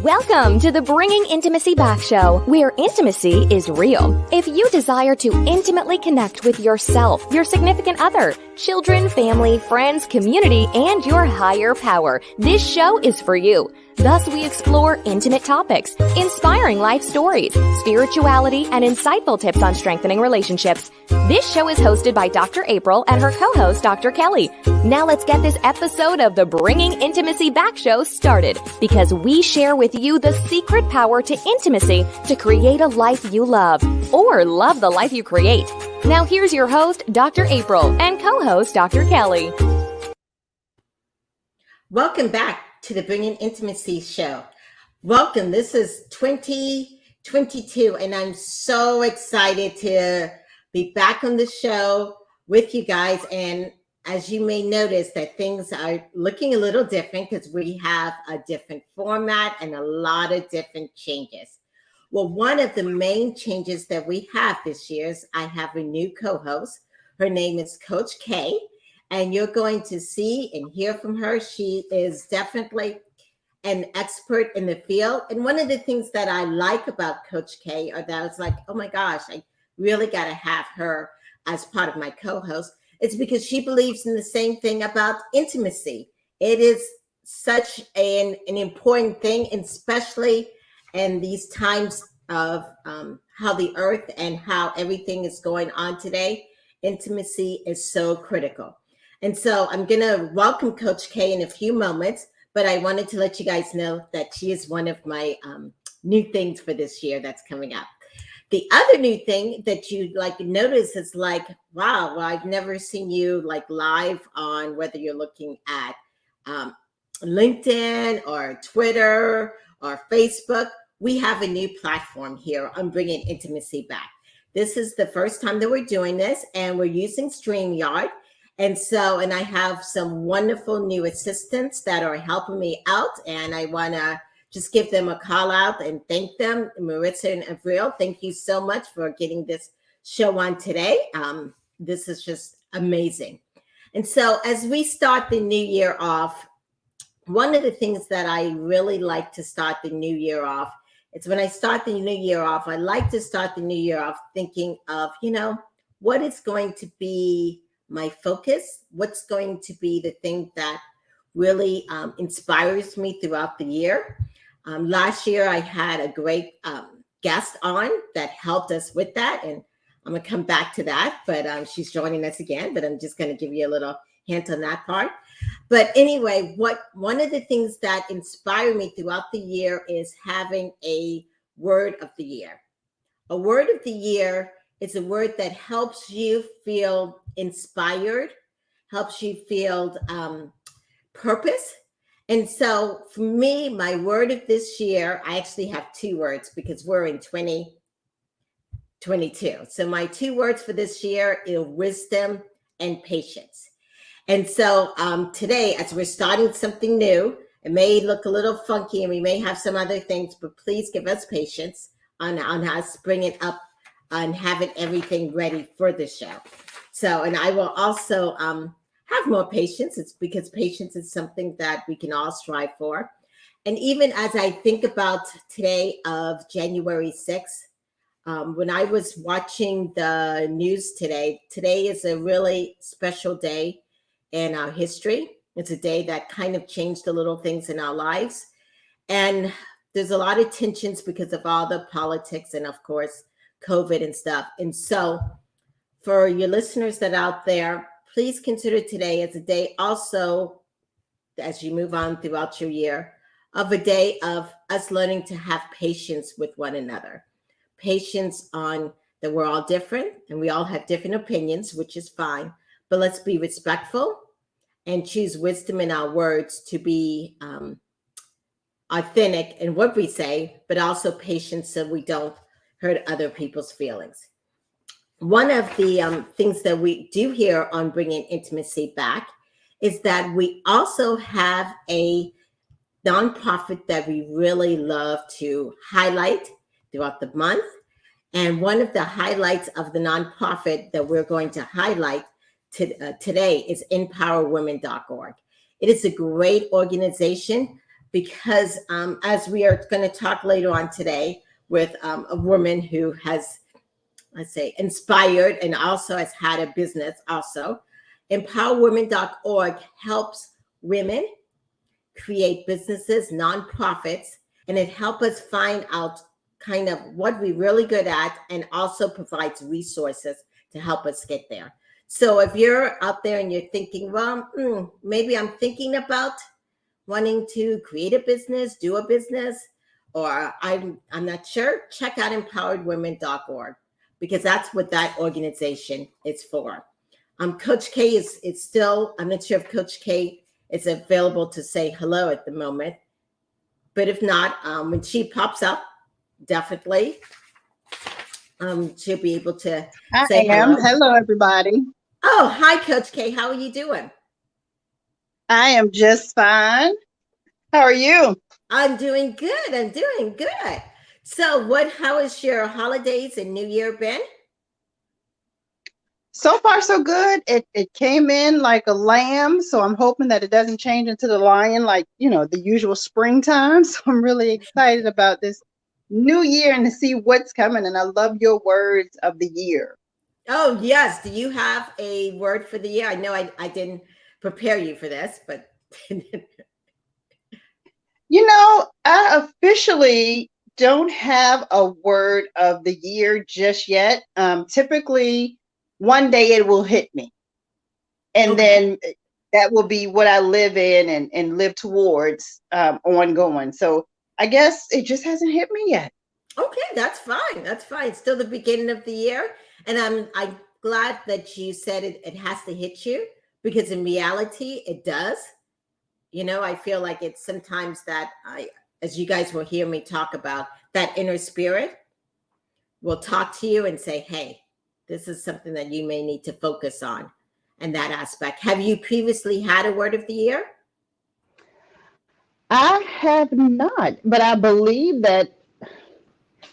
Welcome to the Bringing Intimacy Back show, where intimacy is real. If you desire to intimately connect with yourself, your significant other, children, family, friends, community, and your higher power, this show is for you. Thus, we explore intimate topics, inspiring life stories, spirituality, and insightful tips on strengthening relationships. This show is hosted by Dr. April and her co-host, Dr. Kelly. Now let's get this episode of the Bringing Intimacy Back show started, because we share with you the secret power to intimacy to create a life you love, or love the life you create. Now here's your host, Dr. April, and co-host, Dr. Kelly. Welcome back to the Bringing Intimacy show. Welcome. This is 2022, and I'm so excited to be back on the show with you guys. And as you may notice, that things are looking a little different because we have a different format and a lot of different changes. Well, one of the main changes that we have this year is I have a new co-host. Her name is Coach K. And you're going to see and hear from her. She is definitely an expert in the field. And one of the things that I like about Coach K are that I was like, oh my gosh, I really got to have her as part of my co-host. It's because she believes in the same thing about intimacy. It is such an important thing, especially in these times of how the earth and how everything is going on today. Intimacy is so critical. And so I'm going to welcome Coach K in a few moments, but I wanted to let you guys know that she is one of my new things for this year that's coming up. The other new thing that you notice is wow, well, I've never seen you live on, whether you're looking at LinkedIn or Twitter or Facebook. We have a new platform here on Bringing Intimacy Back. This is the first time that we're doing this, and we're using StreamYard. And I have some wonderful new assistants that are helping me out, and I want to just give them a call out and thank them. Maritza and Avril, thank you so much for getting this show on today. This is just amazing. And so as we start the new year off, one of the things that I really like to start the new year off, it's when I start the new year off, I like to start the new year off thinking of, what is going to be my focus, what's going to be the thing that really inspires me throughout the year. Last year, I had a great guest on that helped us with that, and I'm going to come back to that, but she's joining us again, but I'm just going to give you a little hint on that part. But anyway, one of the things that inspired me throughout the year is having a word of the year. A word of the year is a word that helps you feel inspired, helps you feel purpose. And so for me, my word of this year, I actually have two words because we're in 2022. So my two words for this year are wisdom and patience. And so today, as we're starting something new, it may look a little funky and we may have some other things, but please give us patience on us bringing up and having everything ready for the show. So, and I will also have more patience. It's because patience is something that we can all strive for. And even as I think about today of January 6th, when I was watching the news today is a really special day in our history. It's a day that kind of changed the little things in our lives. And there's a lot of tensions because of all the politics and, of course, COVID and stuff. And so for your listeners that are out there, please consider today as a day also, as you move on throughout your year, of a day of us learning to have patience with one another. Patience on that we're all different and we all have different opinions, which is fine. But let's be respectful and choose wisdom in our words to be authentic in what we say, but also patience so we don't hurt other people's feelings. One of the things that we do here on Bringing Intimacy Back is that we also have a nonprofit that we really love to highlight throughout the month. And one of the highlights of the nonprofit that we're going to highlight today is Empowerwomen.org. It is a great organization because as we are going to talk later on today with a woman who has, let's say, inspired and also has had a business also. Empowerwomen.org helps women create businesses, nonprofits, and it helps us find out kind of what we're really good at and also provides resources to help us get there. So if you're out there and you're thinking, well, maybe I'm thinking about wanting to create a business, do a business, or I'm not sure, check out empoweredwomen.org because that's what that organization is for. Coach K is still, I'm not sure if Coach K is available to say hello at the moment, but if not, when she pops up, definitely she'll be able to say hello. Hello, everybody. Oh, hi, Coach K. How are you doing? I am just fine. How are you? I'm doing good. So how has your holidays and New Year been? So far, so good. It came in like a lamb, so I'm hoping that it doesn't change into the lion like, the usual springtime. So I'm really excited about this new year and to see what's coming. And I love your words of the year. Oh, yes. Do you have a word for the year? I know I didn't prepare you for this, but... I officially don't have a word of the year just yet. Typically, one day it will hit me. And then that will be what I live in and live towards ongoing. So I guess it just hasn't hit me yet. Okay, that's fine. It's still the beginning of the year. And I'm glad that you said it has to hit you because in reality, it does. I feel like it's sometimes that as you guys will hear me talk about, that inner spirit will talk to you and say, hey, this is something that you may need to focus on in that aspect. Have you previously had a word of the year? I have not, but I believe that,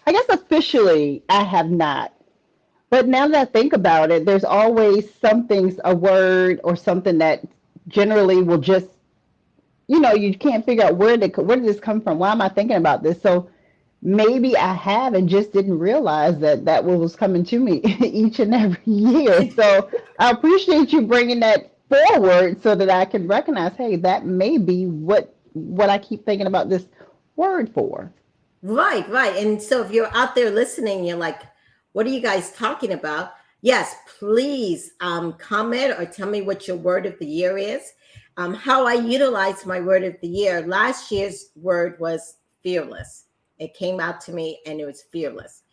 I guess officially I have not. But now that I think about it, there's always a word or something that generally will just, you can't figure out where did this come from? Why am I thinking about this? So maybe I have and just didn't realize that was coming to me each and every year. So I appreciate you bringing that forward so that I can recognize, hey, that may be what I keep thinking about this word for. Right. And so if you're out there listening, you're like, what are you guys talking about? Yes, please comment or tell me what your word of the year is. How I utilize my word of the year. Last year's word was fearless. It came out to me and it was fearless.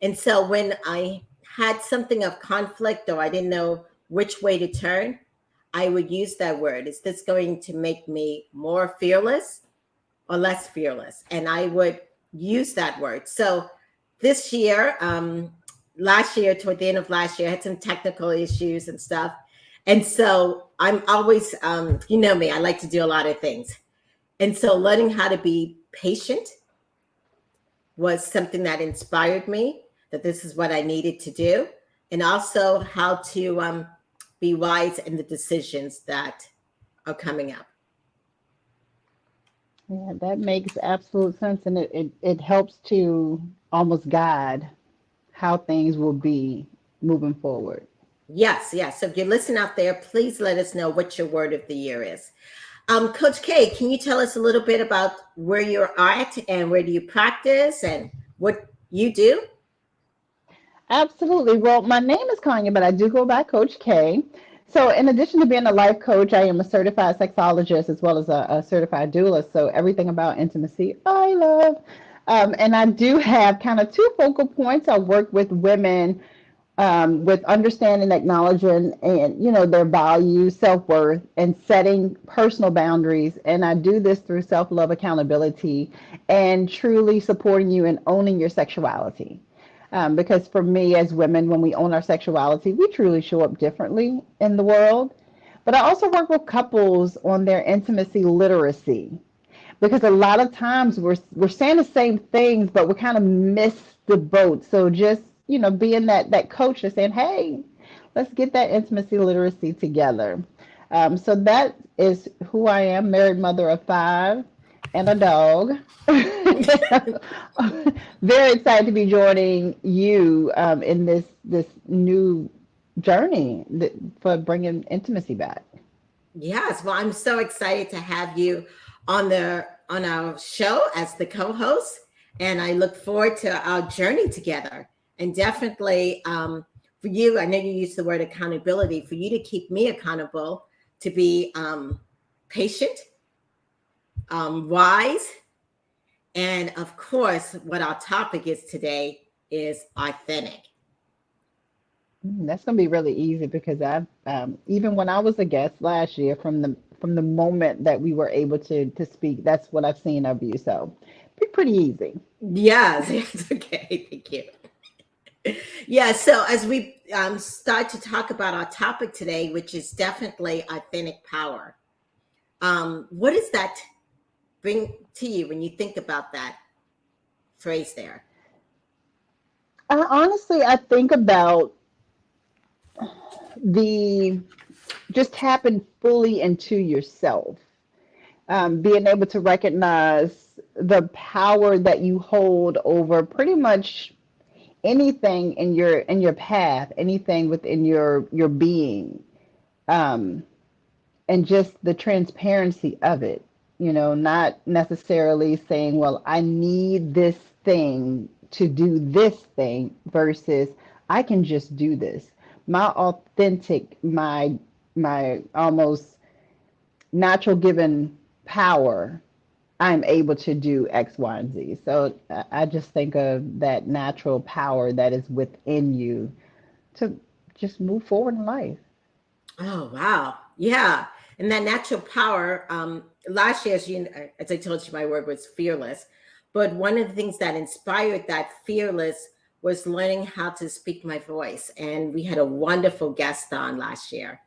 And so when I had something of conflict or I didn't know which way to turn, I would use that word. Is this going to make me more fearless or less fearless? And I would use that word. So this year, last year, toward the end of last year, I had some technical issues and stuff. And so I'm always, you know me, I like to do a lot of things. And so learning how to be patient was something that inspired me, that this is what I needed to do. And also how to be wise in the decisions that are coming up. Yeah, that makes absolute sense. And it helps to almost guide how things will be moving forward. Yes. So if you're listening out there, please let us know what your word of the year is. Coach K, can you tell us a little bit about where you're at and where do you practice and what you do? Absolutely. Well, my name is Kanya, but I do go by Coach K. So in addition to being a life coach, I am a certified sexologist as well as a certified doula. So everything about intimacy, I love. And I do have kind of two focal points. I work with women with understanding, acknowledging, and their values, self-worth, and setting personal boundaries. And I do this through self-love, accountability, and truly supporting you in owning your sexuality. Because for me, as women, when we own our sexuality, we truly show up differently in the world. But I also work with couples on their intimacy literacy, because a lot of times we're saying the same things, but we kind of miss the boat. So just being that coach is saying, hey, let's get that intimacy literacy together. So that is who I am, married mother of 5, and a dog. Very excited to be joining you in this new journey for bringing intimacy back. Yes, well, I'm so excited to have you on our show as the co-host, and I look forward to our journey together. And definitely, for you, I know you use the word accountability. For you to keep me accountable, to be patient, wise, and of course, what our topic is today is authentic. That's going to be really easy because I even when I was a guest last year, from the moment that we were able to speak, that's what I've seen of you. So pretty easy. Yes, it's okay. Thank you. Yeah, so as we start to talk about our topic today, which is definitely authentic power, what does that bring to you when you think about that phrase there? Honestly, I think about the just tapping fully into yourself, being able to recognize the power that you hold over pretty much anything in your path, anything within your being, um, and just the transparency of it. You know, not necessarily saying, "Well, I need this thing to do this thing," versus I can just do this. My authentic, my almost natural given power, I'm able to do X, Y, and Z. So I just think of that natural power that is within you to just move forward in life. Oh, wow. Yeah. And that natural power, last year, as I told you, my word was fearless. But one of the things that inspired that fearless was learning how to speak my voice. And we had a wonderful guest on last year.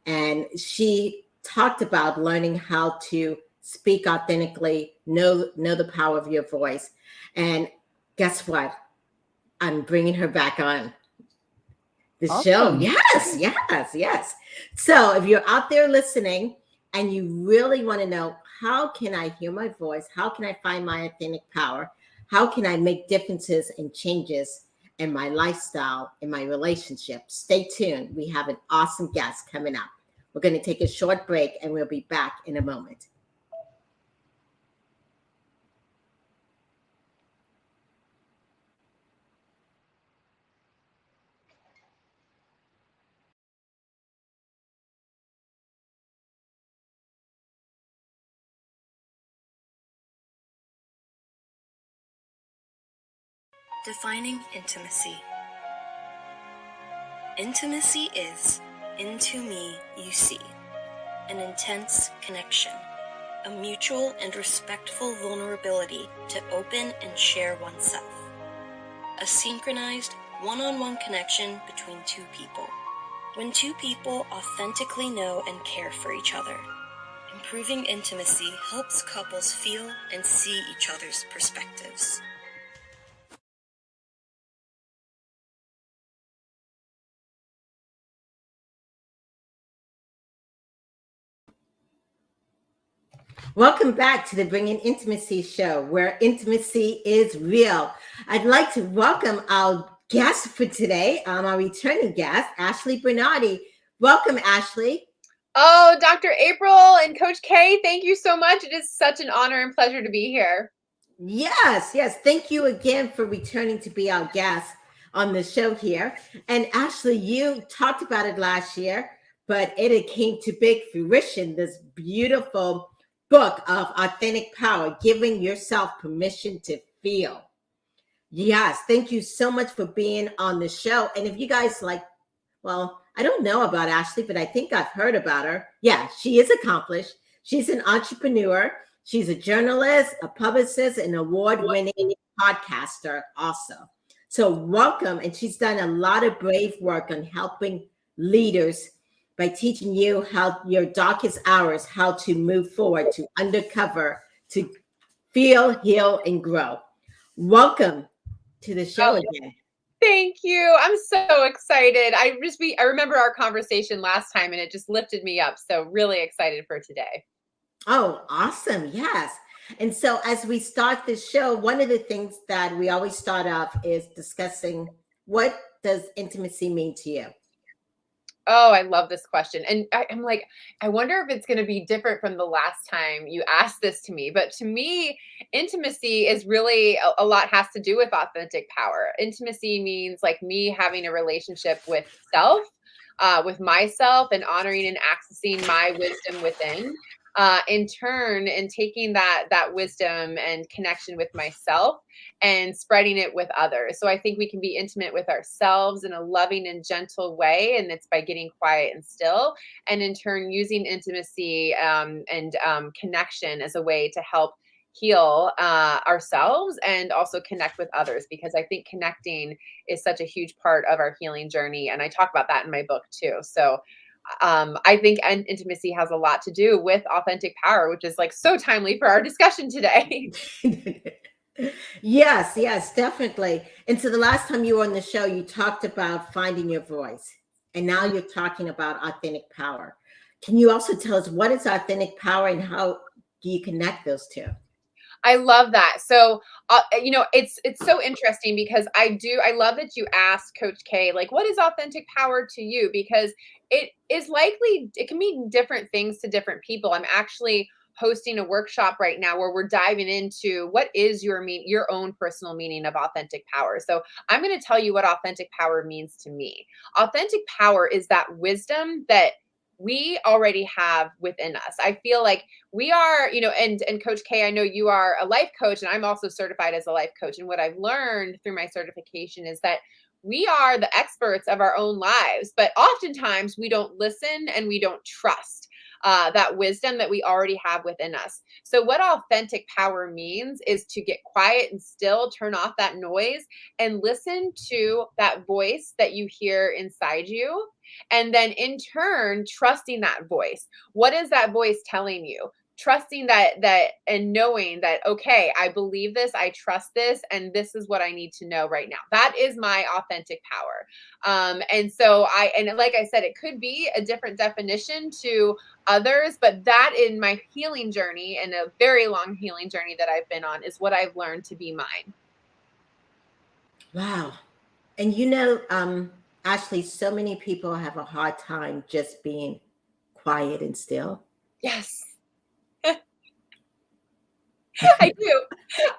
And she talked about learning how to speak authentically, know the power of your voice. And guess what? I'm bringing her back on the show. Awesome. Yes, yes, yes. So if you're out there listening and you really want to know, how can I hear my voice? How can I find my authentic power? How can I make differences and changes in my lifestyle, in my relationship? Stay tuned. We have an awesome guest coming up. We're going to take a short break and we'll be back in a moment. Defining intimacy. Intimacy is, into me you see, an intense connection, a mutual and respectful vulnerability to open and share oneself, a synchronized one-on-one connection between two people. When two people authentically know and care for each other, improving intimacy helps couples feel and see each other's perspectives. Welcome back to the Bringing Intimacy show, where intimacy is real. I'd like to welcome our guest for today, our returning guest, Ashley Bernardi. Welcome, Ashley. Oh, Dr. April and Coach K, thank you so much. It is such an honor and pleasure to be here. Yes, yes. Thank you again for returning to be our guest on the show here. And Ashley, you talked about it last year, but it came to big fruition, this beautiful book of authentic power, giving yourself permission to feel. Yes, thank you so much for being on the show. And if you guys well, I don't know about Ashley, but I think I've heard about her. Yeah, she is accomplished. She's an entrepreneur. She's a journalist, a publicist, an award-winning podcaster also. So welcome. And she's done a lot of brave work on helping leaders by teaching you how your darkest hours, how to move forward, to undercover, to feel, heal, and grow. Welcome to the show again. Thank you. I'm so excited. I remember our conversation last time and it just lifted me up. So really excited for today. Oh, awesome. Yes. And so as we start this show, one of the things that we always start off is discussing, what does intimacy mean to you? Oh, I love this question. And I'm like, I wonder if it's going to be different from the last time you asked this to me. But to me, intimacy is really a lot has to do with authentic power. Intimacy means like me having a relationship with self, with myself, and honoring and accessing my wisdom within. In turn, and taking that wisdom and connection with myself and spreading it with others. So I think we can be intimate with ourselves in a loving and gentle way, and it's by getting quiet and still, and in turn using intimacy and connection as a way to help heal ourselves and also connect with others, because I think connecting is such a huge part of our healing journey, and I talk about that in my book too. So I think intimacy has a lot to do with authentic power, which is like so timely for our discussion today. Yes, definitely. And so the last time you were on the show, you talked about finding your voice, and now you're talking about authentic power. Can you also tell us what is authentic power and how do you connect those two? I love that. So, it's so interesting because I love that you asked Coach K, like, what is authentic power to you? Because it can mean different things to different people. I'm actually hosting a workshop right now where we're diving into what is your own personal meaning of authentic power. So I'm going to tell you what authentic power means to me. Authentic power is that wisdom that we already have within us. I feel like we are, and Coach K, I know you are a life coach, and I'm also certified as a life coach. And what I've learned through my certification is that we are the experts of our own lives, but oftentimes we don't listen and we don't trust that wisdom that we already have within us. So what authentic power means is to get quiet and still, turn off that noise, and listen to that voice that you hear inside you. And then in turn, trusting that voice. What is that voice telling you? Trusting that and knowing that, okay, I believe this, I trust this, and this is what I need to know right now. That is my authentic power. And so like I said, it could be a different definition to others, but that in my healing journey, and a very long healing journey that I've been on, is what I've learned to be mine. Wow. And Ashley, so many people have a hard time just being quiet and still. Yes. I do.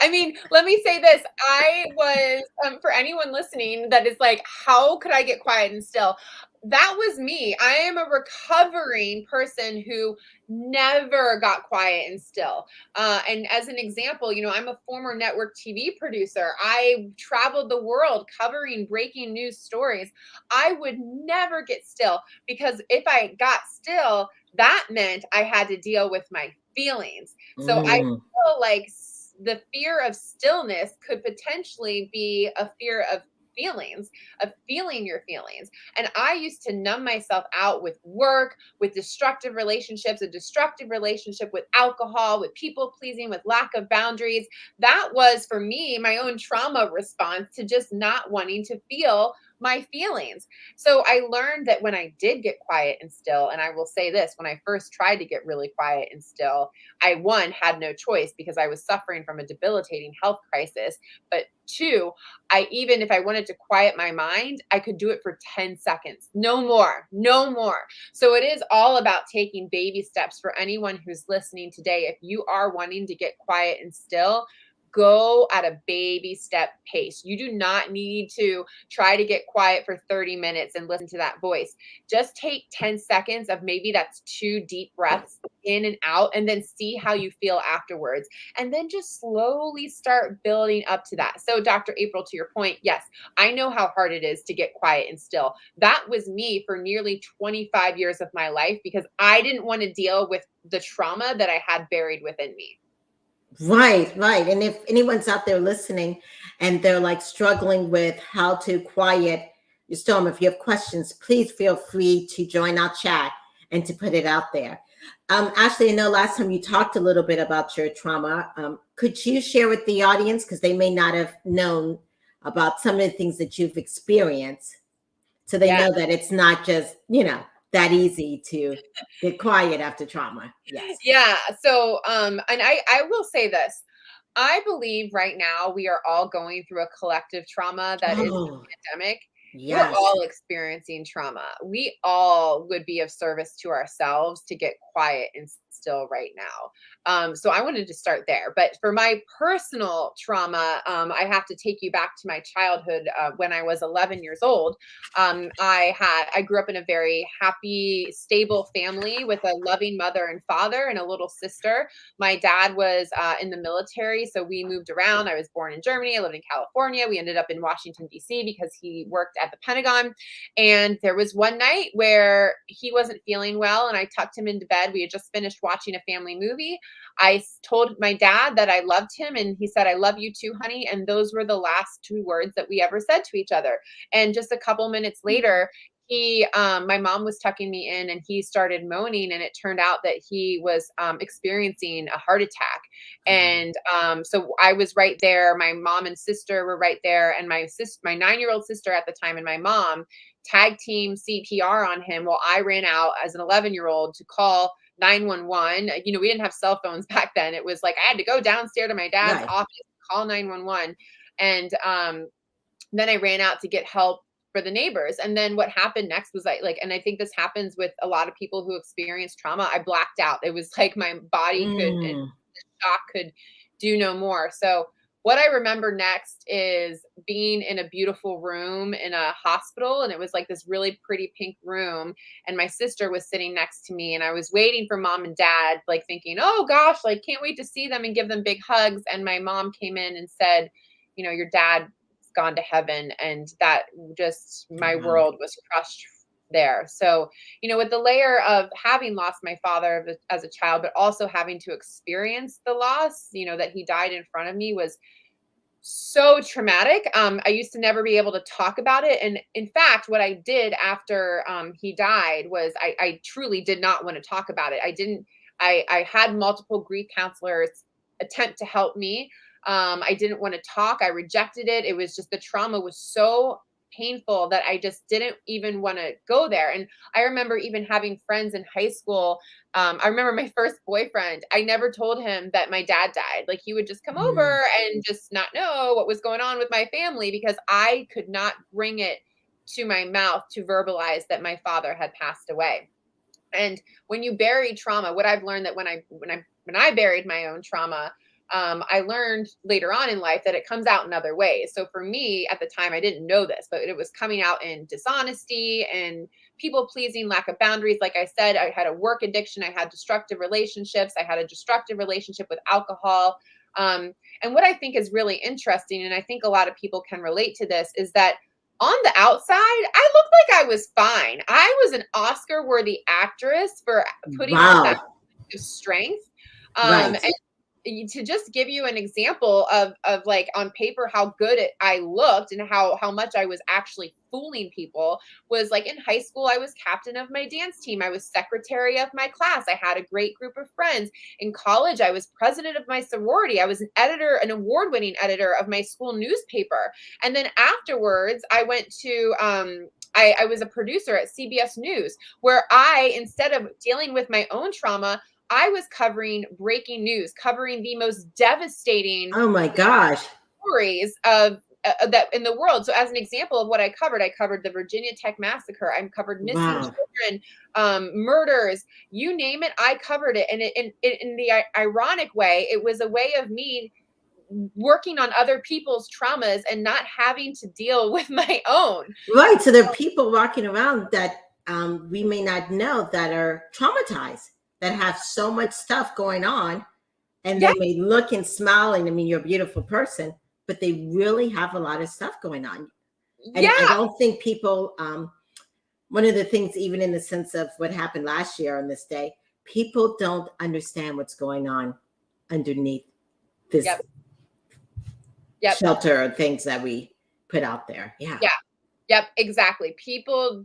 I mean, let me say this. I was, for anyone listening that is like, how could I get quiet and still? That was me. I am a recovering person who never got quiet and still. And as an example, I'm a former network TV producer. I traveled the world covering breaking news stories. I would never get still, because if I got still, that meant I had to deal with my feelings. So I feel like the fear of stillness could potentially be a fear of feelings, of feeling your feelings. And I used to numb myself out with work, with destructive relationships, a destructive relationship with alcohol, with people pleasing, with lack of boundaries. That was, for me, my own trauma response to just not wanting to feel my feelings. So I learned that when I did get quiet and still, and I will say this, when I first tried to get really quiet and still, I, one, had no choice because I was suffering from a debilitating health crisis. But two, even if I wanted to quiet my mind, I could do it for 10 seconds. No more. So it is all about taking baby steps for anyone who's listening today. If you are wanting to get quiet and still, go at a baby step pace. You do not need to try to get quiet for 30 minutes and listen to that voice. Just take 10 seconds of, maybe that's 2 deep breaths in and out, and then see how you feel afterwards. And then just slowly start building up to that. So Dr. April, to your point, yes, I know how hard it is to get quiet and still. That was me for nearly 25 years of my life, because I didn't want to deal with the trauma that I had buried within me. Right. And if anyone's out there listening and they're like struggling with how to quiet your storm, if you have questions, please feel free to join our chat and to put it out there. Ashley, I know last time you talked a little bit about your trauma. Could you share with the audience, because they may not have known about some of the things that you've experienced, so they know that it's not just, that easy to get quiet after trauma. Yes. Yeah. So, and I will say this. I believe right now we are all going through a collective trauma that is the pandemic. We're Yes. all experiencing trauma. We all would be of service to ourselves to get quiet and still right now. So I wanted to start there. But for my personal trauma, I have to take you back to my childhood when I was 11 years old. I grew up in a very happy, stable family with a loving mother and father and a little sister. My dad was in the military, so we moved around. I was born in Germany. I lived in California. We ended up in Washington, D.C. because he worked at the Pentagon. And there was one night where he wasn't feeling well, and I tucked him into bed. We had just finished watching a family movie. I told my dad that I loved him, and he said, "I love you too, honey." And those were the last two words that we ever said to each other. And just a couple minutes later, my mom was tucking me in, and he started moaning, and it turned out that he was experiencing a heart attack. And so I was right there. My mom and sister were right there, and my 9-year-old sister at the time and my mom tag team CPR on him while I ran out as an 11-year-old to call 911. We didn't have cell phones back then. It was like I had to go downstairs to my dad's office, call 911, and then I ran out to get help for the neighbors. And then what happened next was and I think this happens with a lot of people who experience trauma, I blacked out. It was like my body the shock could do no more. So what I remember next is being in a beautiful room in a hospital, and it was like this really pretty pink room, and my sister was sitting next to me, and I was waiting for mom and dad, thinking, oh gosh, can't wait to see them and give them big hugs. And my mom came in and said, your dad gone to heaven. And that just, my world was crushed there. So, with the layer of having lost my father as a child, but also having to experience the loss, that he died in front of me was so traumatic. I used to never be able to talk about it. And in fact, what I did after he died was I truly did not want to talk about it. I had multiple grief counselors attempt to help me. I didn't want to talk. I rejected it. It was just the trauma was so painful that I just didn't even want to go there. And I remember even having friends in high school. I remember my first boyfriend. I never told him that my dad died. He would just come over and just not know what was going on with my family because I could not bring it to my mouth to verbalize that my father had passed away. And when you bury trauma, what I've learned that when I buried my own trauma, I learned later on in life that it comes out in other ways. So for me at the time, I didn't know this, but it was coming out in dishonesty and people pleasing, lack of boundaries. Like I said, I had a work addiction. I had destructive relationships. I had a destructive relationship with alcohol. And what I think is really interesting, and I think a lot of people can relate to this, is that on the outside, I looked like I was fine. I was an Oscar-worthy actress for putting on that strength. And to just give you an example of on paper how good I looked and how much I was actually fooling people was in high school, I was captain of my dance team. I was secretary of my class. I had a great group of friends. In college, I was president of my sorority. I was an award-winning editor of my school newspaper. And then afterwards, I went to I was a producer at CBS News, where instead of dealing with my own trauma, I was covering breaking news, covering the most devastating stories of that in the world. So as an example of what I covered the Virginia Tech Massacre. I covered missing children, murders, you name it. I covered it. And in the ironic way, it was a way of me working on other people's traumas and not having to deal with my own. Right. So there are people walking around that we may not know that are traumatized, that have so much stuff going on, and they may look and smile, and you're a beautiful person, but they really have a lot of stuff going on. And I don't think people, one of the things, even in the sense of what happened last year on this day, people don't understand what's going on underneath this shelter of things that we put out there. Yep, exactly. People,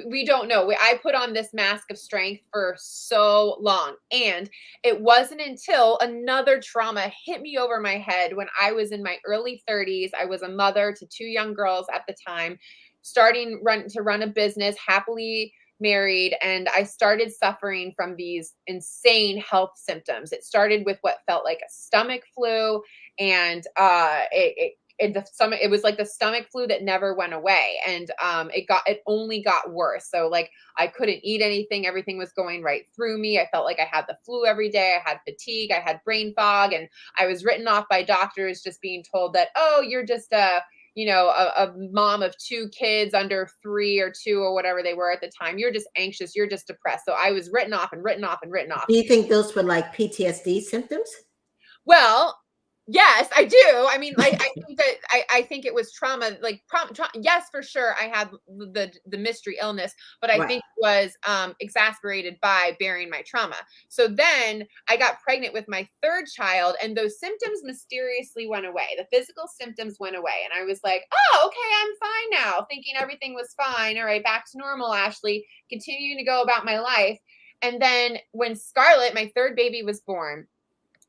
we don't know. I put on this mask of strength for so long. And it wasn't until another trauma hit me over my head when I was in my early 30s. I was a mother to 2 young girls at the time, starting to run a business, happily married, and I started suffering from these insane health symptoms. It started with what felt like a stomach flu, and it was like the stomach flu that never went away, and it only got worse. So like I couldn't eat anything, everything was going right through me. I felt like I had the flu every day. I had fatigue, I had brain fog, and I was written off by doctors, just being told that, oh, you're just a mom of 2 kids under 3 or 2 or whatever they were at the time. You're just anxious, you're just depressed. So I was written off and written off and written off. Do you think those were like PTSD symptoms? Well, yes, I do. I mean, I think that I think it was trauma, like yes, for sure. I had the mystery illness, but I think it was exasperated by bearing my trauma. So then I got pregnant with my 3rd child, and those symptoms mysteriously went away. The physical symptoms went away, and I was like, oh, okay, I'm fine now, thinking everything was fine. All right, back to normal, Ashley, continuing to go about my life. And then when Scarlett, my 3rd baby, was born,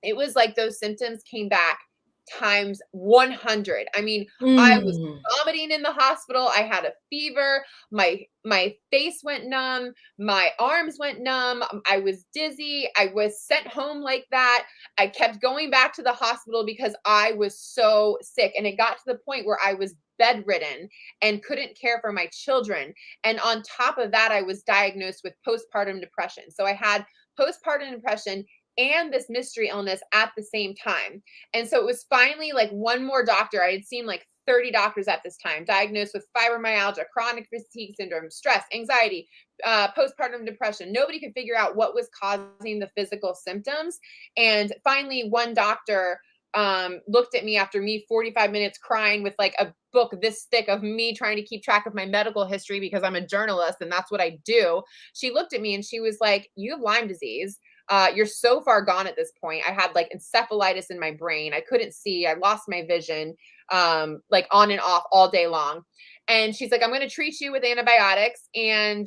it was like those symptoms came back times 100. I mean, I was vomiting in the hospital. I had a fever. My face went numb. My arms went numb. I was dizzy. I was sent home like that. I kept going back to the hospital because I was so sick. And it got to the point where I was bedridden and couldn't care for my children. And on top of that, I was diagnosed with postpartum depression. So I had postpartum depression and this mystery illness at the same time. And so it was finally like one more doctor. I had seen like 30 doctors at this time, diagnosed with fibromyalgia, chronic fatigue syndrome, stress, anxiety, postpartum depression. Nobody could figure out what was causing the physical symptoms. And finally, one doctor looked at me after me 45 minutes crying with like a book this thick of me trying to keep track of my medical history because I'm a journalist and that's what I do. She looked at me and she was like, you have Lyme disease. You're so far gone at this point. I had like encephalitis in my brain. I couldn't see. I lost my vision, like on and off all day long. And she's like, I'm going to treat you with antibiotics. And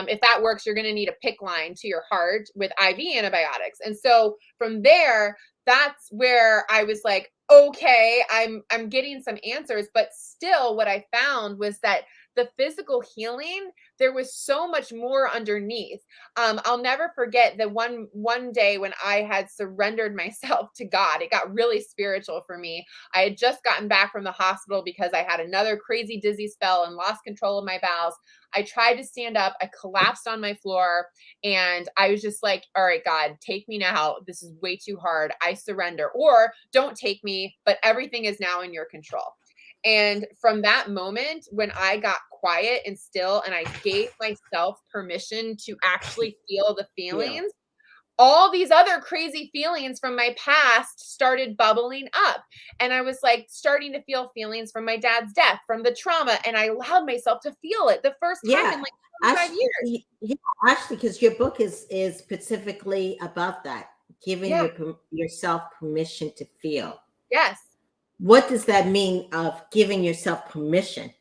if that works, you're going to need a PICC line to your heart with IV antibiotics. And so from there, that's where I was like, okay, I'm getting some answers. But still, what I found was that the physical healing, there was so much more underneath. I'll never forget that one day when I had surrendered myself to God. It got really spiritual for me. I had just gotten back from the hospital because I had another crazy dizzy spell and lost control of my bowels. I tried to stand up. I collapsed on my floor and I was just like, all right, God, take me now. This is way too hard. I surrender, or don't take me, but everything is now in your control. And from that moment, when I got quiet and still, and I gave myself permission to actually feel the feelings, all these other crazy feelings from my past started bubbling up. And I was like starting to feel feelings from my dad's death, from the trauma. And I allowed myself to feel it the first time in like 25 years. Yeah, actually, because your book is specifically about that, giving yourself permission to feel. Yes. What does that mean of giving yourself permission?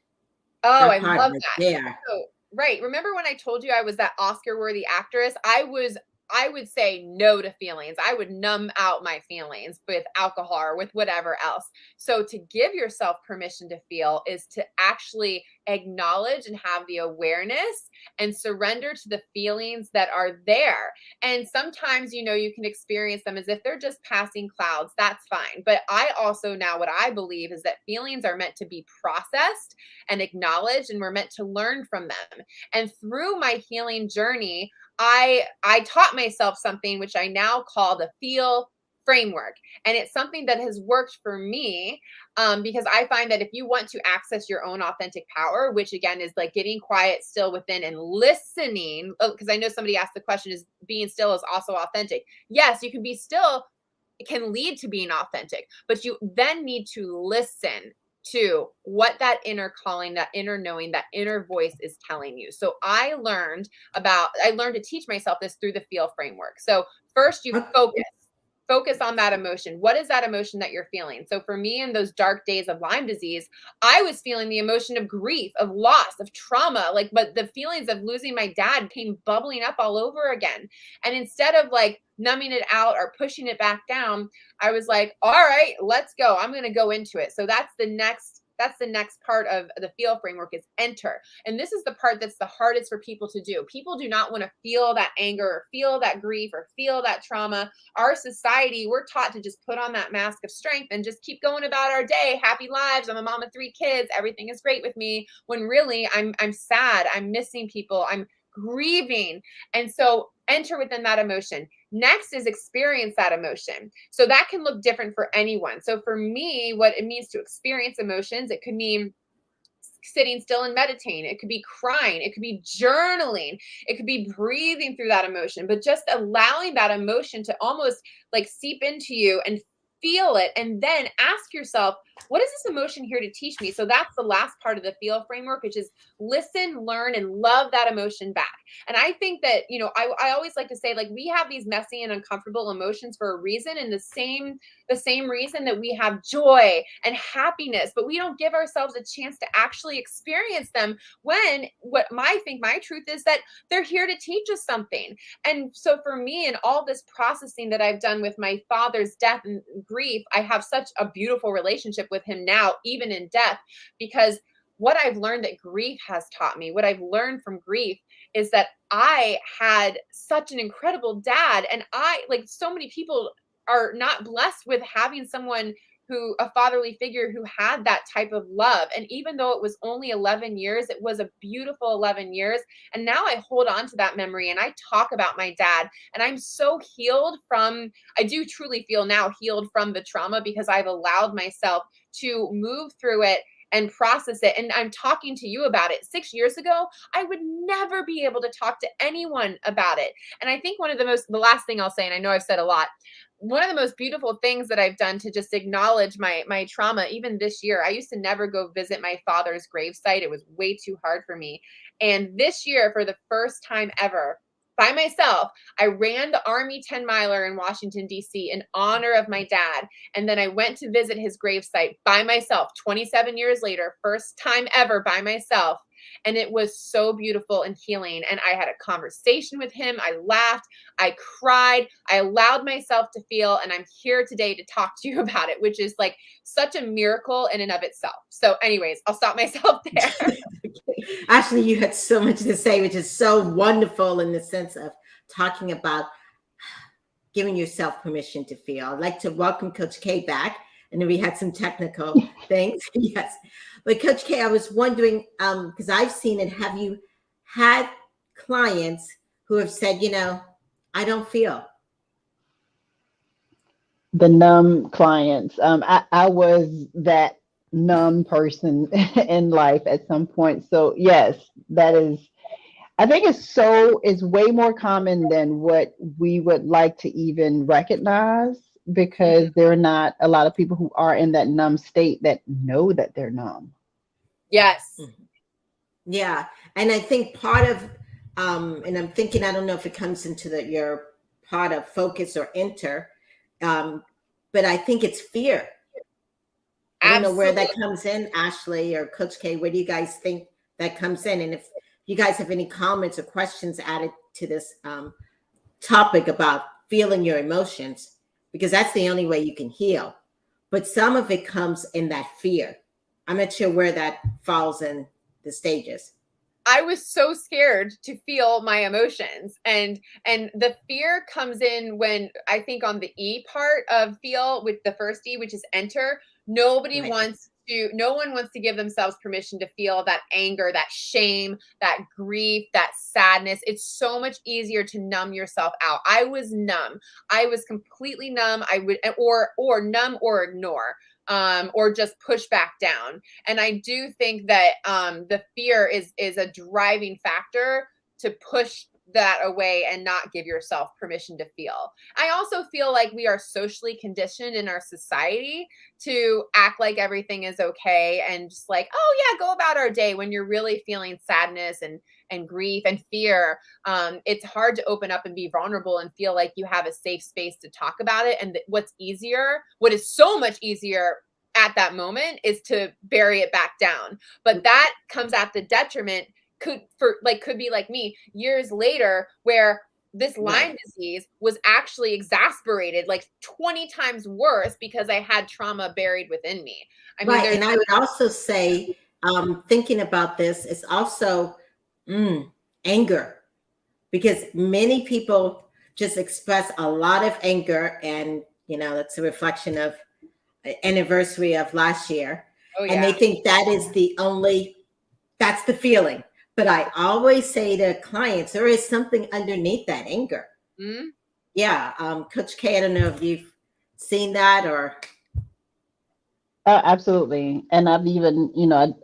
Oh, I love that. There. So, right. Remember when I told you I was that Oscar-worthy actress? I would say no to feelings. I would numb out my feelings with alcohol or with whatever else. So to give yourself permission to feel is to actually acknowledge and have the awareness and surrender to the feelings that are there. And sometimes, you can experience them as if they're just passing clouds. That's fine. But I also now what I believe is that feelings are meant to be processed and acknowledged, and we're meant to learn from them. And through my healing journey, I taught myself something which I now call the feel framework. And it's something that has worked for me because I find that if you want to access your own authentic power, which again is like getting quiet still within and listening, because I know somebody asked the question, is being still is also authentic? Yes, you can be still. It can lead to being authentic, but you then need to listen to what that inner calling, that inner knowing, that inner voice is telling you. So I learned to teach myself this through the feel framework. So first you focus on that emotion. What is that emotion that you're feeling? So for me, in those dark days of Lyme disease, I was feeling the emotion of grief, of loss, of trauma, but the feelings of losing my dad came bubbling up all over again. And instead of like numbing it out or pushing it back down, I was like, all right, let's go. I'm going to go into it. So that's the next that's the next part of the feel framework is enter. And this is the part that's the hardest for people to do. People do not want to feel that anger or feel that grief or feel that trauma. Our society, we're taught to just put on that mask of strength and just keep going about our day. Happy lives. I'm a mom of 3 kids. Everything is great with me. When really I'm sad. I'm missing people. I'm grieving. And so enter within that emotion. Next is experience that emotion. So that can look different for anyone. So for me, what it means to experience emotions, it could mean sitting still and meditating. It could be crying. It could be journaling. It could be breathing through that emotion, but just allowing that emotion to almost like seep into you and feel it. And then ask yourself, what is this emotion here to teach me? So that's the last part of the feel framework, which is listen, learn, and love that emotion back. And I think that, you know, I always like to say, like, we have these messy and uncomfortable emotions for a reason, and the same reason that we have joy and happiness, but we don't give ourselves a chance to actually experience them, when I think my truth is that they're here to teach us something. And so for me, in all this processing that I've done with my father's death and grief, I have such a beautiful relationship with him now, even in death, because what I've learned that grief has taught me, what I've learned from grief, is that I had such an incredible dad. And like so many people are not blessed with having someone a fatherly figure who had that type of love. And even though it was only 11 years, it was a beautiful 11 years. And now I hold on to that memory and I talk about my dad, and I'm so I do truly feel now healed from the trauma, because I've allowed myself to move through it and process it. And I'm talking to you about it. 6 years ago, I would never be able to talk to anyone about it. And I think the last thing I'll say, and I know I've said a lot, one of the most beautiful things that I've done to just acknowledge my trauma, even this year, I used to never go visit my father's gravesite. It was way too hard for me. And this year, for the first time ever, by myself, I ran the Army 10-miler in Washington, D.C. in honor of my dad. And then I went to visit his gravesite by myself, 27 years later, first time ever by myself. And it was so beautiful and healing. And I had a conversation with him. I laughed. I cried. I allowed myself to feel. And I'm here today to talk to you about it, which is like such a miracle in and of itself. So anyways, I'll stop myself there. Ashley, you had so much to say, which is so wonderful in the sense of talking about giving yourself permission to feel. I'd like to welcome Coach K back. And then we had some technical things. Yes. But Coach K, I was wondering, because I've seen it, have you had clients who have said, you know, I don't feel? The numb clients. I was that numb person in life at some point. So yes, that is, I think it's way more common than what we would like to even recognize, because there are not a lot of people who are in that numb state that know that they're numb. Yes. Yeah. And I think part of, and I'm thinking, I don't know if it comes into your part of focus or enter, but I think it's fear. I don't know where that comes in, Ashley or Coach K. Where do you guys think that comes in? And if you guys have any comments or questions added to this topic about feeling your emotions, because that's the only way you can heal. But some of it comes in that fear. I'm not sure where that falls in the stages. I was so scared to feel my emotions, and the fear comes in when I think on the E part of feel, with the first E, which is enter. No one wants to give themselves permission to feel that anger, that shame, that grief, that sadness. It's so much easier to numb yourself out. I was numb. I was completely numb. I would, or numb or ignore. Or just push back down. And I do think that the fear is a driving factor to push that away and not give yourself permission to feel. I also feel like we are socially conditioned in our society to act like everything is okay and just like, oh yeah, go about our day, when you're really feeling sadness and grief and fear. It's hard to open up and be vulnerable and feel like you have a safe space to talk about it. And what is so much easier at that moment is to bury it back down. But that comes at the detriment, could be like me years later, where this Lyme disease was actually exacerbated like 20 times worse because I had trauma buried within me. I mean, and I would also say, thinking about this, is also anger, because many people just express a lot of anger, and that's a reflection of anniversary of last year. And they think that is that's the feeling. But I always say to clients, there is something underneath that anger. Mm-hmm. Yeah. Coach K, I don't know if you've seen that or. Absolutely. And I've even,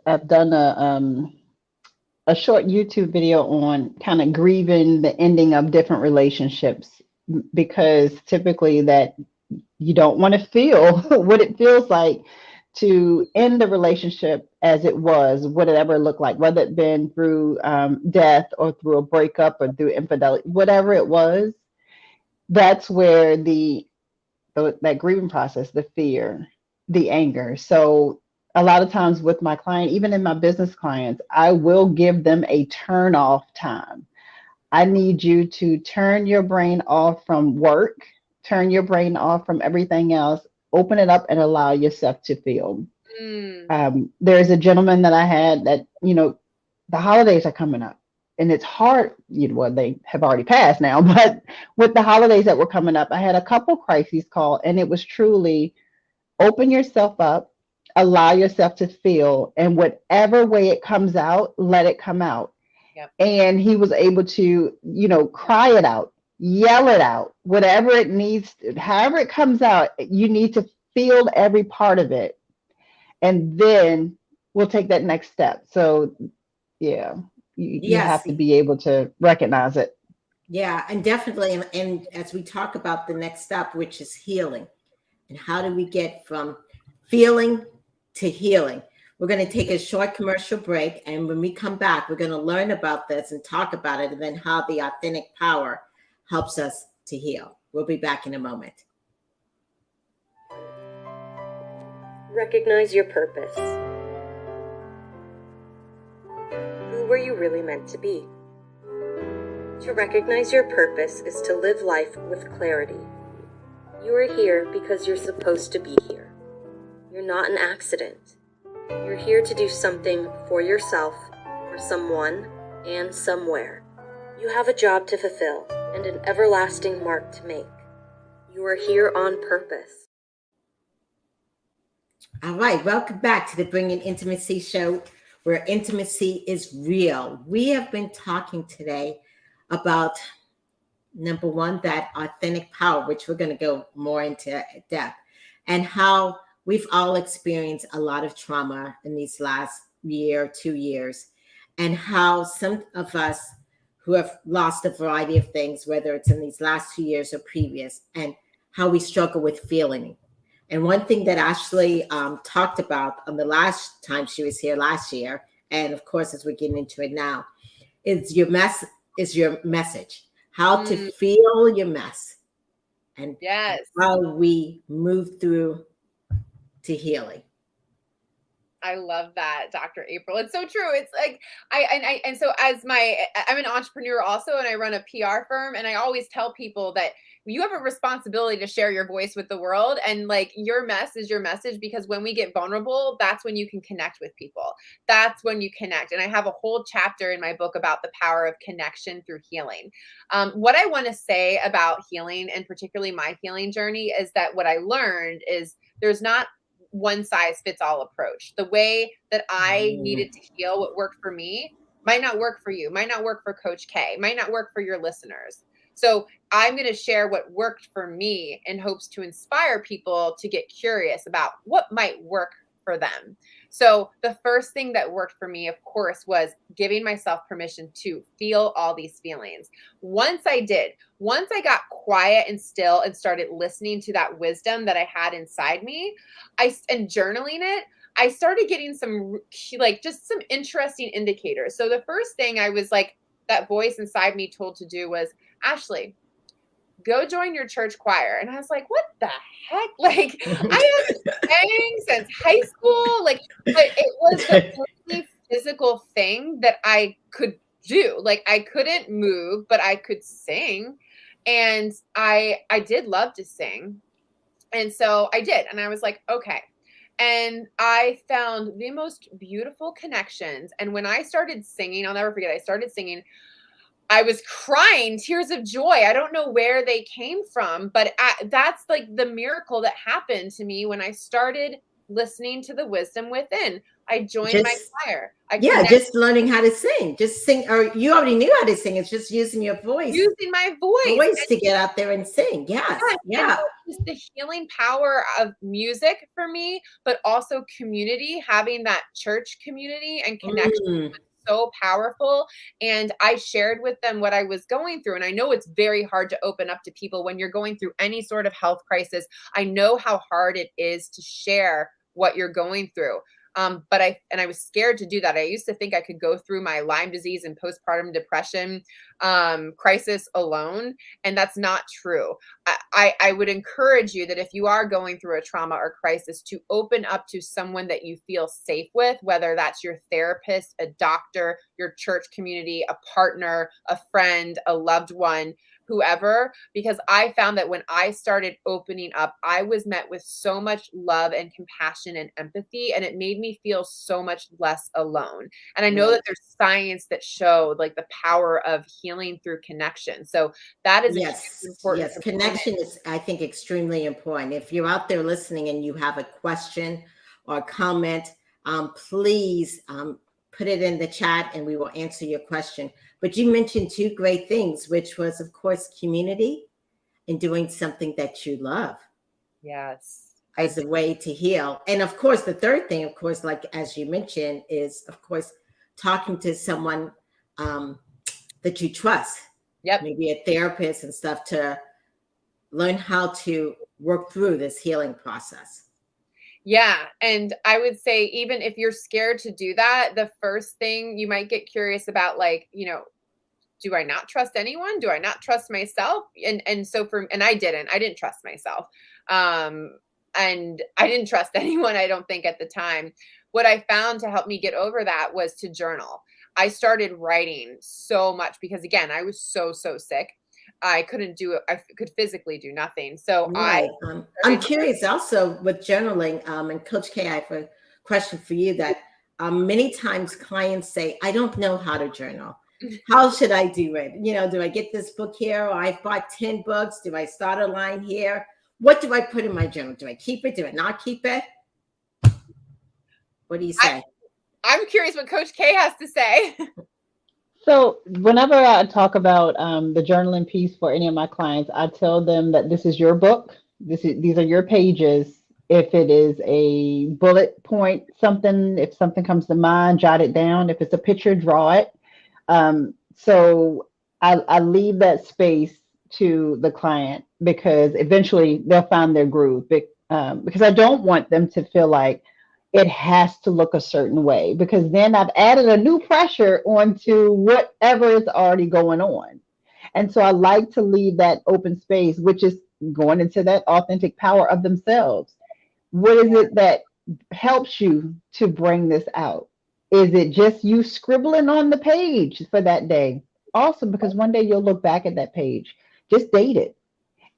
I've done a short YouTube video on kind of grieving the ending of different relationships, because typically that you don't want to feel what it feels like to end the relationship as it was, whatever it looked like, whether it been through death or through a breakup or through infidelity, whatever it was. That's where that grieving process, the fear, the anger. So a lot of times with my client, even in my business clients, I will give them a turn off time. I need you to turn your brain off from work, turn your brain off from everything else, open it up and allow yourself to feel. There's a gentleman that I had that, the holidays are coming up and it's hard, well, they have already passed now, but with the holidays that were coming up, I had a couple crises call, and it was truly open yourself up, allow yourself to feel, and whatever way it comes out, let it come out. Yep. And he was able to, cry it out, yell it out, whatever it needs, however it comes out, you need to feel every part of it. And then we'll take that next step. So, yeah, you have to be able to recognize it. Yeah, and definitely. And as we talk about the next step, which is healing, and how do we get from feeling to healing? We're going to take a short commercial break. And when we come back, we're going to learn about this and talk about it, and then how the authentic power helps us to heal. We'll be back in a moment. Recognize your purpose. Who were you really meant to be? To recognize your purpose is to live life with clarity. You are here because you're supposed to be here. You're not an accident. You're here to do something for yourself, for someone, and somewhere. You have a job to fulfill and an everlasting mark to make. You are here on purpose. All right, welcome back to the Bringing Intimacy show, where intimacy is real. We have been talking today about, number one, that authentic power, which we're going to go more into depth, and how we've all experienced a lot of trauma in these last year, 2 years, and how some of us who have lost a variety of things, whether it's in these last 2 years or previous, and how we struggle with feeling. And one thing that Ashley talked about on the last time she was here last year, and of course, as we're getting into it now, is your message, how to feel your mess, and how we move through to healing. I love that, Dr. April. It's so true. It's like so I'm an entrepreneur also, and I run a PR firm, and I always tell people that you have a responsibility to share your voice with the world, and like your mess is your message, because when we get vulnerable, that's when you can connect with people. That's when you connect. And I have a whole chapter in my book about the power of connection through healing. What I want to say about healing, and particularly my healing journey, is that what I learned is there's not one size fits all approach. The way that I needed to heal, what worked for me might not work for you, might not work for Coach K, might not work for your listeners. So I'm going to share what worked for me in hopes to inspire people to get curious about what might work for them. So the first thing that worked for me, of course, was giving myself permission to feel all these feelings. Once I got quiet and still and started listening to that wisdom that I had inside me, and journaling it, I started getting some interesting indicators. So the first thing I was like, that voice inside me told to do was, Ashley, go join your church choir. And I was like, what the heck? Like, I have sang since high school. Like, but it was the only physical thing that I could do. Like I couldn't move, but I could sing. And I did love to sing. And so I did. And I was like, okay. And I found the most beautiful connections. And when I started singing, I'll never forget, I started singing. I was crying tears of joy. I don't know where they came from, but that's like the miracle that happened to me when I started listening to the wisdom within. I joined my choir. Just learning how to sing. Just sing, or you already knew how to sing. It's just using your voice. Using my voice to get out there and sing. Yes. Yeah. Just the healing power of music for me, but also community, having that church community and connection. So powerful. And I shared with them what I was going through. And I know it's very hard to open up to people when you're going through any sort of health crisis. I know how hard it is to share what you're going through. But I was scared to do that. I used to think I could go through my Lyme disease and postpartum depression crisis alone. And that's not true. I would encourage you that if you are going through a trauma or crisis, to open up to someone that you feel safe with, whether that's your therapist, a doctor, your church community, a partner, a friend, a loved one, whoever, because I found that when I started opening up, I was met with so much love and compassion and empathy, and it made me feel so much less alone. And I know that there's science that showed like the power of healing through connection. So that is important. Yes, connection is, I think, extremely important. If you're out there listening and you have a question or comment, please put it in the chat and we will answer your question. But you mentioned two great things, which was, of course, community and doing something that you love. Yes. As a way to heal. And of course, the third thing, of course, like as you mentioned, is, of course, talking to someone that you trust. Yep. Maybe a therapist and stuff, to learn how to work through this healing process. Yeah. And I would say, even if you're scared to do that, the first thing you might get curious about, like, you know, do I not trust anyone? Do I not trust myself? And so I didn't trust myself. And I didn't trust anyone, I don't think, at the time. What I found to help me get over that was to journal. I started writing so much because, again, I was so sick. I couldn't do it. I could physically do nothing. So right. I'm curious also with journaling, and Coach K, I have a question for you that many times clients say, I don't know how to journal. How should I do it? You know, do I get this book here? Or I bought 10 books. Do I start a line here? What do I put in my journal? Do I keep it? Do I not keep it? What do you say? I'm curious what Coach K has to say. So whenever I talk about the journaling piece for any of my clients, I tell them that this is your book. These are your pages. If it is a bullet point, if something comes to mind, jot it down. If it's a picture, draw it. So I leave that space to the client, because eventually they'll find their groove. Because I don't want them to feel like it has to look a certain way, because then I've added a new pressure onto whatever is already going on. And so I like to leave that open space, which is going into that authentic power of themselves. What is it that helps you to bring this out? Is it just you scribbling on the page for that day? Awesome, because one day you'll look back at that page, just date it,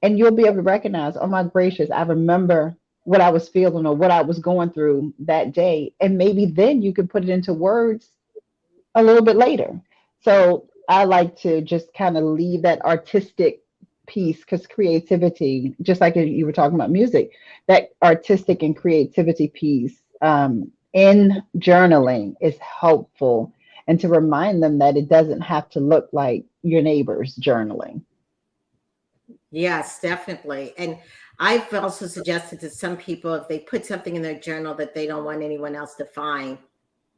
and you'll be able to recognize, oh my gracious, I remember what I was feeling or what I was going through that day. And maybe then you can put it into words a little bit later. So I like to just kind of leave that artistic piece, because creativity, just like you were talking about music, that artistic and creativity piece in journaling is helpful, and to remind them that it doesn't have to look like your neighbor's journaling. Yes, definitely. And I've also suggested to some people, if they put something in their journal that they don't want anyone else to find,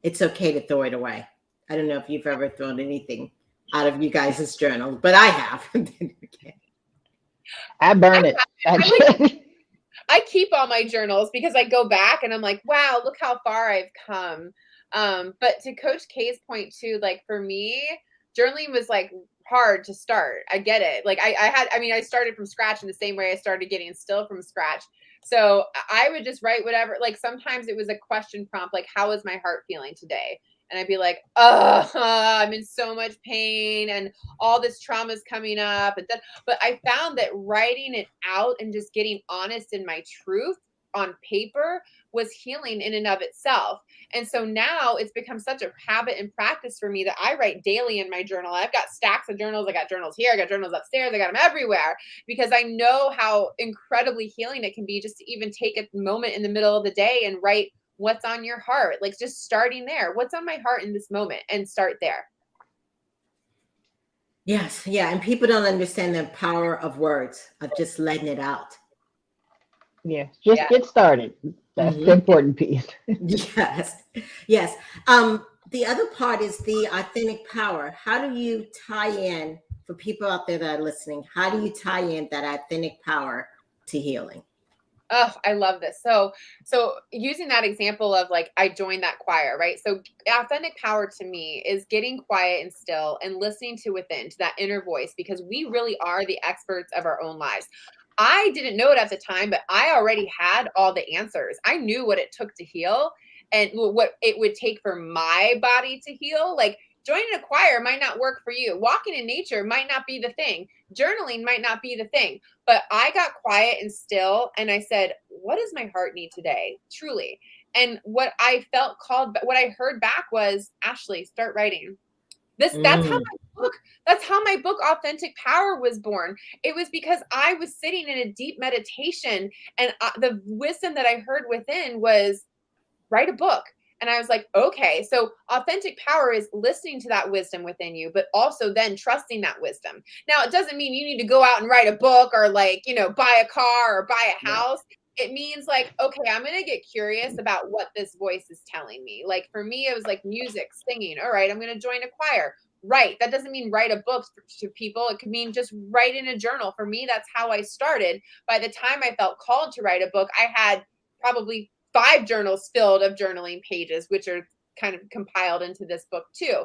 it's okay to throw it away. I don't know if you've ever thrown anything out of you guys' journal, but I have. I burn it. I keep all my journals because I go back and I'm like, wow, look how far I've come. But to Coach K's point too, like for me, journaling was like hard to start. I get it. Like I started from scratch in the same way I started getting still from scratch. So I would just write whatever, like sometimes it was a question prompt, like, how is my heart feeling today? and I'd be like, oh, I'm in so much pain and all this trauma is coming up. But I found that writing it out and just getting honest in my truth on paper was healing in and of itself. And so now it's become such a habit and practice for me that I write daily in my journal. I've got stacks of journals. I got journals here. I got journals upstairs. I got them everywhere because I know how incredibly healing it can be just to even take a moment in the middle of the day and write what's on your heart. Like just starting there. What's on my heart in this moment, and start there. Yes. Yeah. And people don't understand the power of words, of just letting it out. Yeah. Just get started. That's the important piece. Yes. Yes. The other part is the authentic power. How do you tie in, for people out there that are listening, how do you tie in that authentic power to healing? Oh, I love this. So using that example of like, I joined that choir, right? So authentic power to me is getting quiet and still and listening to within, to that inner voice, because we really are the experts of our own lives. I didn't know it at the time, but I already had all the answers. I knew what it took to heal and what it would take for my body to heal. Like joining a choir might not work for you. Walking in nature might not be the thing. Journaling might not be the thing. But I got quiet and still, and I said, what does my heart need today? Truly. And what I felt called, what I heard back was, Ashley, start writing. That's how my book Authentic Power was born. It was because I was sitting in a deep meditation, and the wisdom that I heard within was write a book. And I was like, okay, so authentic power is listening to that wisdom within you, but also then trusting that wisdom. Now, it doesn't mean you need to go out and write a book or like, buy a car or buy a house. It means like, okay, I'm going to get curious about what this voice is telling me. Like for me, it was like music, singing. All right, I'm going to join a choir. Right. That doesn't mean write a book to people. It could mean just write in a journal. For me, that's how I started. By the time I felt called to write a book, I had probably 5 journals filled of journaling pages, which are kind of compiled into this book too.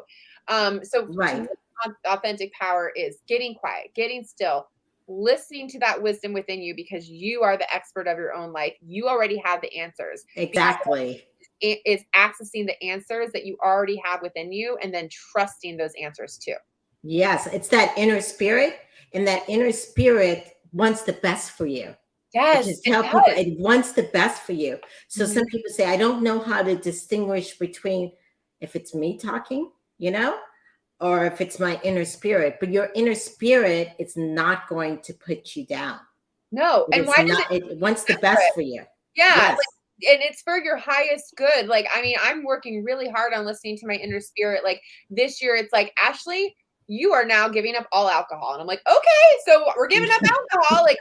Authentic power is getting quiet, getting still, listening to that wisdom within you, because you are the expert of your own life. You already have the answers. Exactly. It is accessing the answers that you already have within you and then trusting those answers too. Yes. It's that inner spirit, and that inner spirit wants the best for you. Yes. Just tell people it wants the best for you. So some people say, I don't know how to distinguish between if it's me talking, or if it's my inner spirit. But your inner spirit is not going to put you down. No. And why does it wants the best for you. Yeah. Yes. And it's for your highest good. Like, I mean, I'm working really hard on listening to my inner spirit. Like this year, it's like, Ashley, you are now giving up all alcohol. And I'm like, okay, so we're giving up alcohol. Like,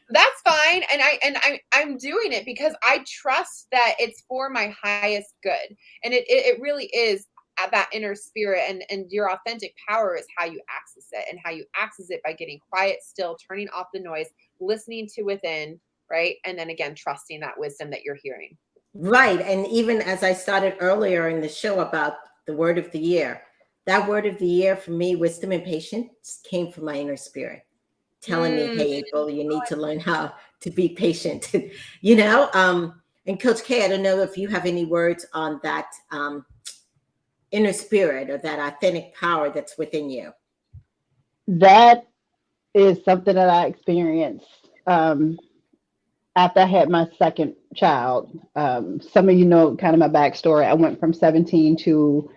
that's fine. And I'm doing it because I trust that it's for my highest good. And it really is at that inner spirit, and your authentic power is how you access it, and how you access it by getting quiet, still, turning off the noise, listening to within, right? And then again, trusting that wisdom that you're hearing. Right. And even as I started earlier in the show about the word of the year, that word of the year for me, wisdom and patience, came from my inner spirit. Telling me, hey, April, you need to learn how to be patient, and Coach K, I don't know if you have any words on that inner spirit or that authentic power that's within you. That is something that I experienced after I had my second child. Some of you know kind of my backstory. I went from 17 to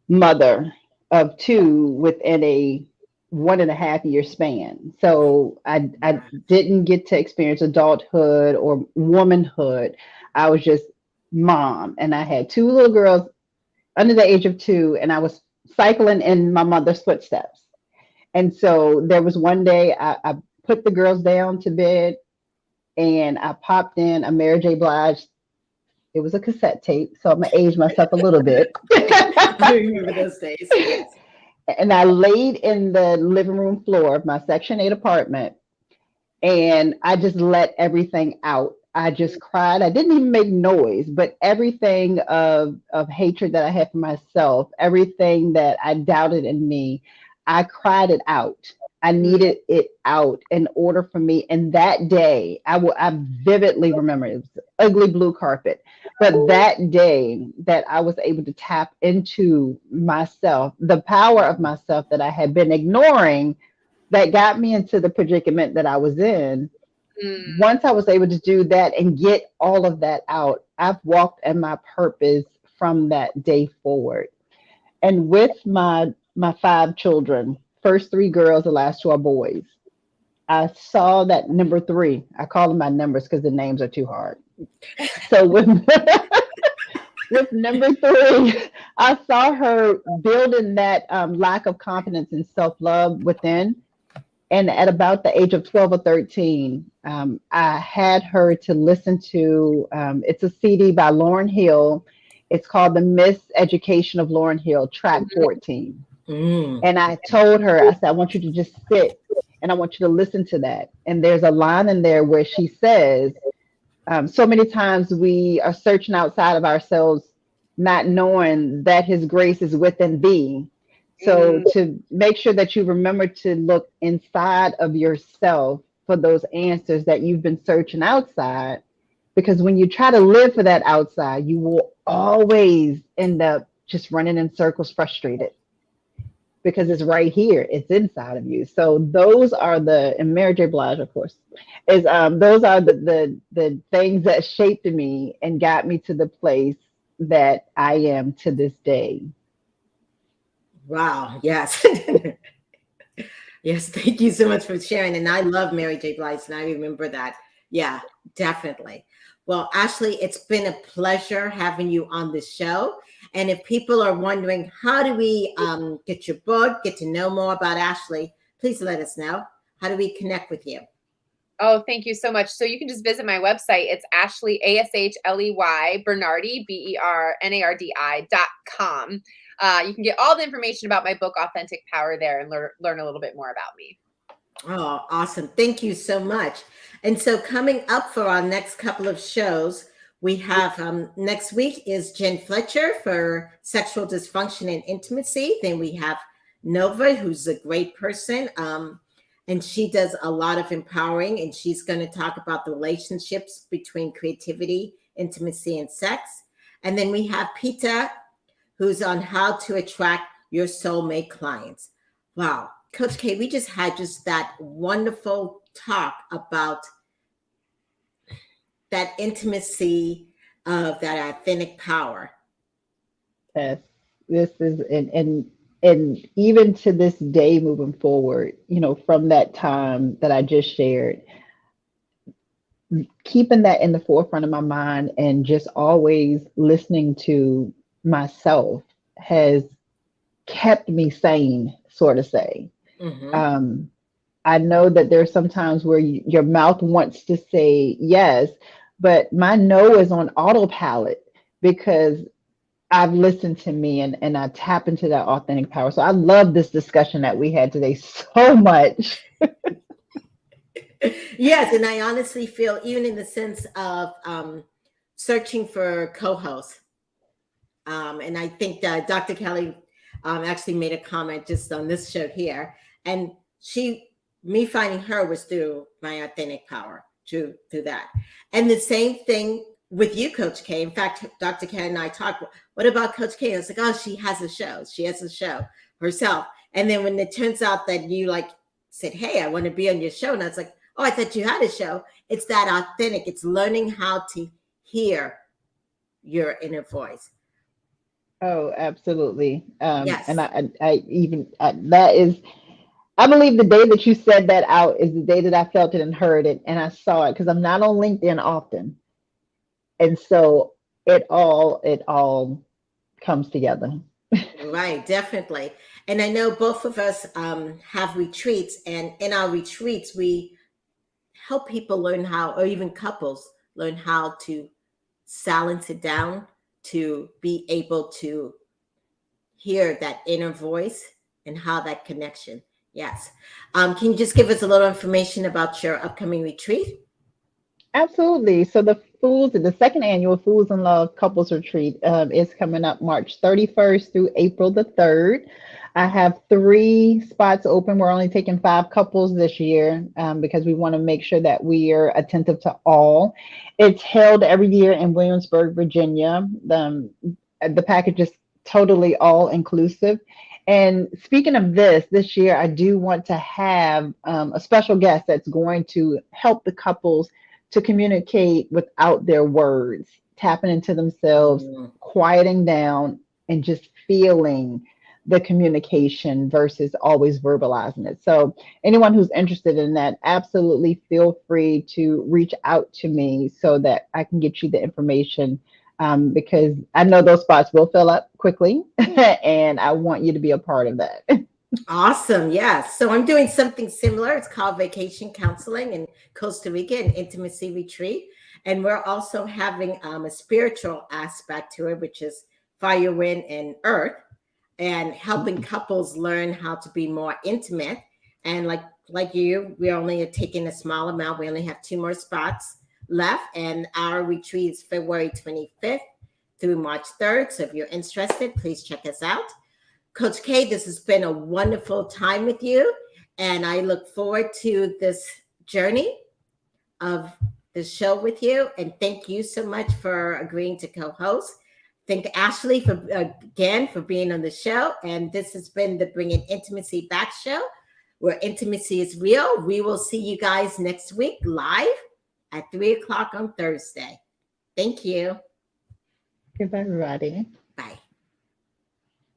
mother of 2 within a 1.5 year span. So I didn't get to experience adulthood or womanhood. I was just mom, and I had 2 little girls under the age of 2, and I was cycling in my mother's footsteps. And so there was one day I put the girls down to bed, and I popped in a Mary J. Blige. It was a cassette tape, so I'm gonna age myself a little bit. I remember those days. Yes. And I laid in the living room floor of my Section 8 apartment, and I just let everything out. I just cried. I didn't even make noise, but everything of hatred that I had for myself, everything that I doubted in me, I cried it out. I needed it out in order for me. And that day, I vividly remember it was ugly blue carpet. But that day that I was able to tap into myself, the power of myself that I had been ignoring, that got me into the predicament that I was in. Once I was able to do that and get all of that out, I've walked in my purpose from that day forward. And with my 5 children, first 3 girls, the last 2 are boys, I saw that number 3. I call them my numbers because the names are too hard. So with number 3, I saw her building that lack of confidence and self-love within. And at about the age of 12 or 13, I had her to listen to, it's a CD by Lauryn Hill. It's called The Miseducation of Lauryn Hill, track 14. And I told her, I said, I want you to just sit and I want you to listen to that. And there's a line in there where she says, so many times we are searching outside of ourselves, not knowing that his grace is within thee. So to make sure that you remember to look inside of yourself for those answers that you've been searching outside, because when you try to live for that outside, you will always end up just running in circles, frustrated, because it's right here, it's inside of you. So those are and Mary J. Blige, of course, is those are the things that shaped me and got me to the place that I am to this day. Wow. Yes. Yes. Thank you so much for sharing. And I love Mary J. Blige, and I remember that. Yeah, definitely. Well, Ashley, it's been a pleasure having you on the show. And if people are wondering, how do we get your book, get to know more about Ashley, please let us know. How do we connect with you? Oh, thank you so much. So you can just visit my website. It's Ashley, ASHLEY, Bernardi, BERNARDI.com. You can get all the information about my book, Authentic Power, there and learn a little bit more about me. Oh, awesome. Thank you so much. And so coming up for our next couple of shows, we have next week is Jen Fletcher for sexual dysfunction and intimacy. Then we have Nova, who's a great person. And she does a lot of empowering, and she's going to talk about the relationships between creativity, intimacy, and sex. And then we have Pita, who's on how to attract your soulmate clients. Wow. Coach K, we just had that wonderful talk about that intimacy of that authentic power. Yes, this is, and even to this day, moving forward, from that time that I just shared, keeping that in the forefront of my mind and just always listening to myself has kept me sane, sort of say. I know that there's some times where your mouth wants to say yes, but my no is on autopilot because I've listened to me and I tap into that authentic power. So I love this discussion that we had today so much. Yes, and I honestly feel, even in the sense of searching for co-hosts, and I think that Dr. Kelly actually made a comment just on this show here, and me finding her was through my authentic power, through that. And the same thing with you, Coach K. In fact, Dr. K and I talked, what about Coach K? I was like, oh, she has a show. She has a show herself. And then when it turns out that you said, hey, I want to be on your show. And I was like, oh, I thought you had a show. It's that authentic. It's learning how to hear your inner voice. Oh, absolutely. Yes. And I believe the day that you said that out is the day that I felt it and heard it. And I saw it because I'm not on LinkedIn often. And so it all comes together. Right, definitely. And I know both of us have retreats, and in our retreats, we help people learn how, or even couples learn how to silence it down, to be able to hear that inner voice and how that connection. Yes. Can you just give us a little information about your upcoming retreat? Absolutely. So the second annual Fools in Love Couples Retreat is coming up March 31st through April the 3rd. I have 3 spots open. We're only taking 5 couples this year because we want to make sure that we are attentive to all. It's held every year in Williamsburg, Virginia. The package is totally all inclusive. And speaking of this year, I do want to have a special guest that's going to help the couples to communicate without their words, tapping into themselves, quieting down, and just feeling the communication versus always verbalizing it. So, anyone who's interested in that, absolutely feel free to reach out to me so that I can get you the information because I know those spots will fill up quickly and I want you to be a part of that. Awesome. Yes. So I'm doing something similar. It's called Vacation Counseling in Costa Rica, an intimacy retreat. And we're also having a spiritual aspect to it, which is fire, wind, and earth, and helping couples learn how to be more intimate. And like you, we're only taking a small amount. We only have 2 more spots left. And our retreat is February 25th through March 3rd. So if you're interested, please check us out. Coach K, this has been a wonderful time with you, and I look forward to this journey of the show with you. And thank you so much for agreeing to co-host. Thank Ashley for being on the show. And this has been the Bringing Intimacy Back show, where intimacy is real. We will see you guys next week live at 3 o'clock on Thursday. Thank you. Goodbye, everybody.